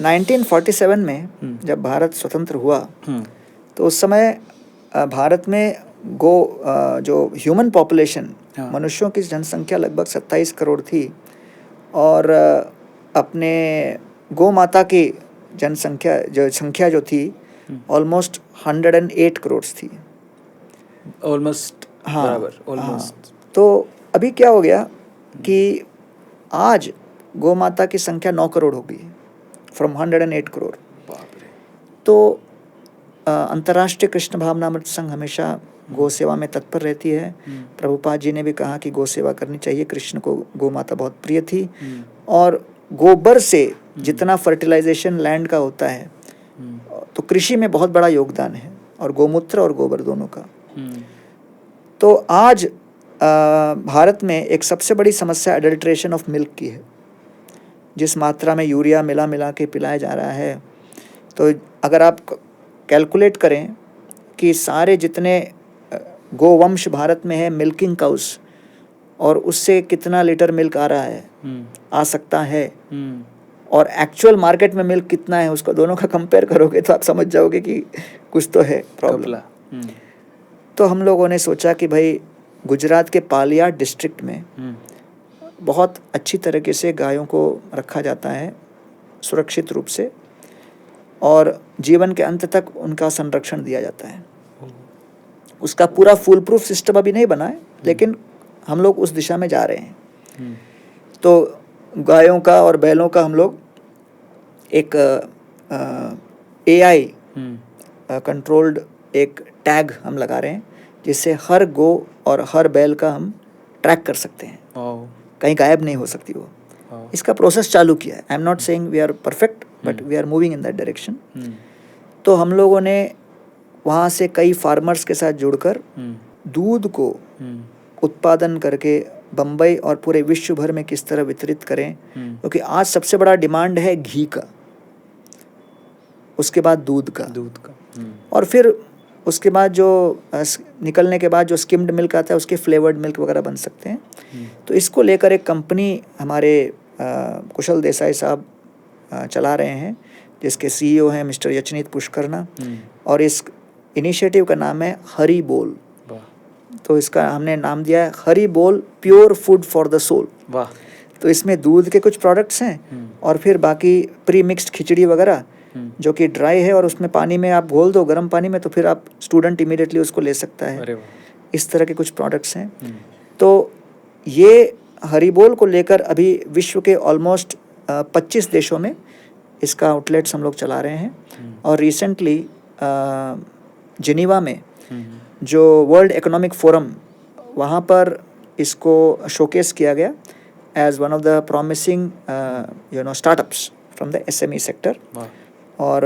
1947 में जब भारत स्वतंत्र हुआ तो उस समय भारत में जो ह्यूमन पॉपुलेशन, मनुष्यों की जनसंख्या लगभग 27 करोड़ थी और अपने गौ माता की संख्या जो थी ऑलमोस्ट 108 करोड़ थी। ऑलमोस्ट बराबर, ऑलमोस्ट। तो अभी क्या हो गया कि आज गौ माता की संख्या 9 करोड़ हो गई, फ्रॉम 108 करोड़। तो अंतर्राष्ट्रीय कृष्ण भावनामृत संघ हमेशा गौ सेवा में तत्पर रहती है। प्रभुपाद जी ने भी कहा कि गौ सेवा करनी चाहिए। कृष्ण को गौ माता बहुत प्रिय थी और गोबर से जितना फर्टिलाइजेशन लैंड का होता है तो कृषि में बहुत बड़ा योगदान है, और गोमूत्र और गोबर दोनों का। तो आज भारत में एक सबसे बड़ी समस्या एडल्ट्रेशन ऑफ मिल्क की है। जिस मात्रा में यूरिया मिला के पिलाया जा रहा है, तो अगर आप कैलकुलेट करें कि सारे जितने गोवंश भारत में है मिल्किंग काउस, और उससे कितना लीटर मिल्क आ रहा है, आ सकता है, और एक्चुअल मार्केट में मिल्क कितना है, उसका दोनों का कंपेयर करोगे तो आप समझ जाओगे कि कुछ तो है प्रॉब्लम। तो हम लोगों ने सोचा कि भाई गुजरात के पालियाड डिस्ट्रिक्ट में बहुत अच्छी तरीके से गायों को रखा जाता है सुरक्षित रूप से, और जीवन के अंत तक उनका संरक्षण दिया जाता है। उसका पूरा फुल प्रूफ सिस्टम अभी नहीं बना है, लेकिन हम लोग उस दिशा में जा रहे हैं। तो गायों का और बैलों का हम लोग एक AI कंट्रोल्ड एक टैग हम लगा रहे हैं, जिससे हर गौ और हर बैल का हम ट्रैक कर सकते हैं, कहीं गायब नहीं हो सकती वो। इसका प्रोसेस चालू किया है। I am not saying we are perfect, but we are moving in that direction. तो हम लोगों ने वहाँ से कई फार्मर्स के साथ जुड़कर दूध को उत्पादन करके बम्बई और पूरे विश्व भर में किस तरह वितरित करें, क्योंकि आज सबसे बड़ा डिमांड है घी का, उसके बाद दूध का, और फिर उसके बाद जो निकलने के बाद जो स्किम्ड मिल्क आता है उसके फ्लेवर्ड मिल्क वगैरह बन सकते हैं। तो इसको लेकर एक कंपनी हमारे कुशल देसाई साहब चला रहे हैं, जिसके CEO हैं मिस्टर यचनीत पुष्करना, और इस इनिशिएटिव का नाम है हरी बोल। तो इसका हमने नाम दिया है Hari Bol pure food for the soul. तो इसमें दूध के कुछ प्रोडक्ट्स हैं और फिर बाकी प्री मिक्स्ड खिचड़ी वगैरह जो कि ड्राई है, और उसमें पानी में आप घोल दो गर्म पानी में, तो फिर आप स्टूडेंट इमीडिएटली उसको ले सकता है। इस तरह के कुछ प्रोडक्ट्स हैं। तो ये हरी बोल को लेकर अभी विश्व के ऑलमोस्ट 25 देशों में इसका आउटलेट्स हम लोग चला रहे हैं। और रिसेंटली जिनीवा में जो वर्ल्ड इकोनॉमिक फोरम, वहाँ पर इसको शोकेस किया गया as one of the promising startups from the SME sector. और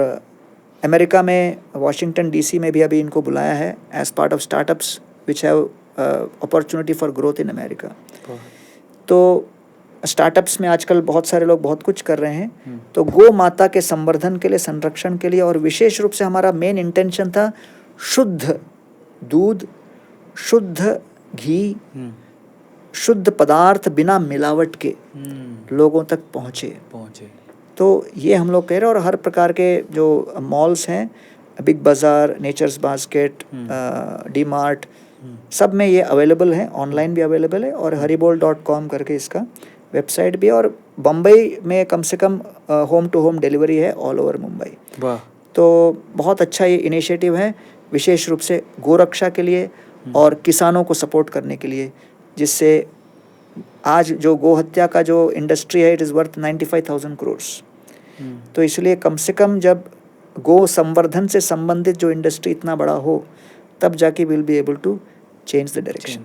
अमेरिका में वाशिंगटन DC में भी अभी इनको बुलाया है as part of startups which have opportunity for growth in America. तो स्टार्टअप्स में आजकल बहुत सारे लोग बहुत कुछ कर रहे हैं। तो गौ माता के संवर्धन के लिए, संरक्षण के लिए, और विशेष रूप से हमारा मेन इंटेंशन था शुद्ध दूध, शुद्ध घी, शुद्ध पदार्थ बिना मिलावट के लोगों तक पहुँचे। तो ये हम लोग कह रहे हैं। और हर प्रकार के जो मॉल्स हैं, बिग बाज़ार, नेचर्स बास्केट, DMart, सब में ये अवेलेबल है, ऑनलाइन भी अवेलेबल है, और haribol.com करके इसका वेबसाइट भी है। और बम्बई में कम से कम होम टू होम डिलीवरी है ऑल ओवर मुंबई। तो बहुत अच्छा ये इनिशिएटिव है, विशेष रूप से गोरक्षा के लिए और किसानों को सपोर्ट करने के लिए, जिससे आज जो गो हत्या का जो इंडस्ट्री है, इट इज़ वर्थ 95,000 करोड़। तो इसलिए कम से कम जब गो संवर्धन से संबंधित जो इंडस्ट्री इतना बड़ा हो, तब जाके will be able to change the direction.